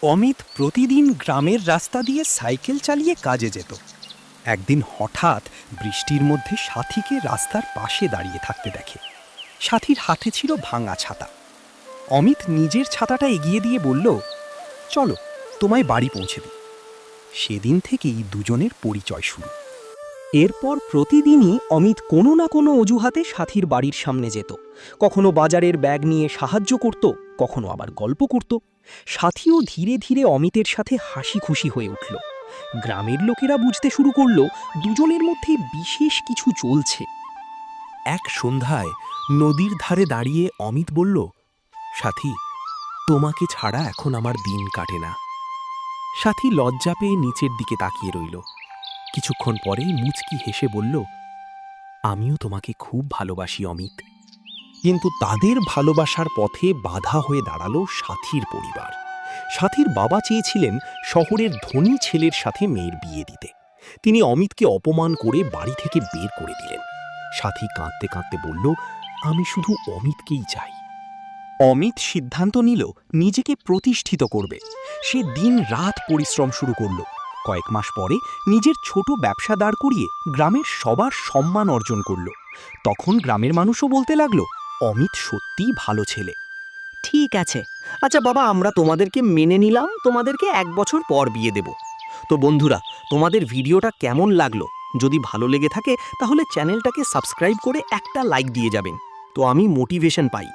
অমিত প্রতিদিন গ্রামের রাস্তা দিয়ে সাইকেল চালিয়ে কাজে যেত। একদিন হঠাৎ বৃষ্টির মধ্যে সাথীকে রাস্তার পাশে দাঁড়িয়ে থাকতে দেখে। সাথীর হাতে ছিল ভাঙা ছাতা। অমিত নিজের ছাতাটা এগিয়ে দিয়ে বলল, চলো তোমায় বাড়ি পৌঁছে দিই। সেদিন থেকেই দুজনের পরিচয় শুরু। এরপর প্রতিদিনই অমিত কোনো না কোনো অজুহাতে সাথীর বাড়ির সামনে যেত। কখনো বাজারের ব্যাগ নিয়ে সাহায্য করত, কখনো আবার গল্প করত। সাথীও ধীরে ধীরে অমিতের সাথে হাসি খুশি হয়ে উঠল। গ্রামের লোকেরা বুঝতে শুরু করল দুজনের মধ্যে বিশেষ কিছু চলছে। এক সন্ধ্যায় নদীর ধারে দাঁড়িয়ে অমিত বলল, সাথী, তোমাকে ছাড়া এখন আমার দিন কাটে না। সাথী লজ্জা পেয়ে নিচের দিকে তাকিয়ে রইল। কিছুক্ষণ পরেই মুচকি হেসে বলল, আমিও তোমাকে খুব ভালোবাসি অমিত। কিন্তু তাদের ভালোবাসার পথে বাধা হয়ে দাঁড়ালো সাথীর পরিবার। সাথীর বাবা চেয়েছিলেন শহরের ধনী ছেলের সাথে মেয়ের বিয়ে দিতে। তিনি অমিতকে অপমান করে বাড়ি থেকে বের করে দিলেন। সাথী কাঁদতে কাঁদতে বলল, আমি শুধু অমিতকেই চাই। অমিত সিদ্ধান্ত নিল নিজেকে প্রতিষ্ঠিত করবে। সে দিন রাত পরিশ্রম শুরু করল। কয়েক মাস পরে নিজের ছোট ব্যবসা দাঁড় করিয়ে গ্রামের সবার সম্মান অর্জন করল। তখন গ্রামের মানুষও বলতে লাগলো, অমিত সত্যিই ভালো ছেলে। ঠিক আছে, আচ্ছা বাবা, আমরা তোমাদেরকে মেনে নিলাম, তোমাদেরকে 1 বছর পর বিয়ে দেব। তো বন্ধুরা, তোমাদের ভিডিওটা কেমন লাগলো? যদি ভালো লেগে থাকে তাহলে চ্যানেলটাকে সাবস্ক্রাইব করে একটা লাইক দিয়ে যাবেন, তো আমি মোটিভেশন পাই।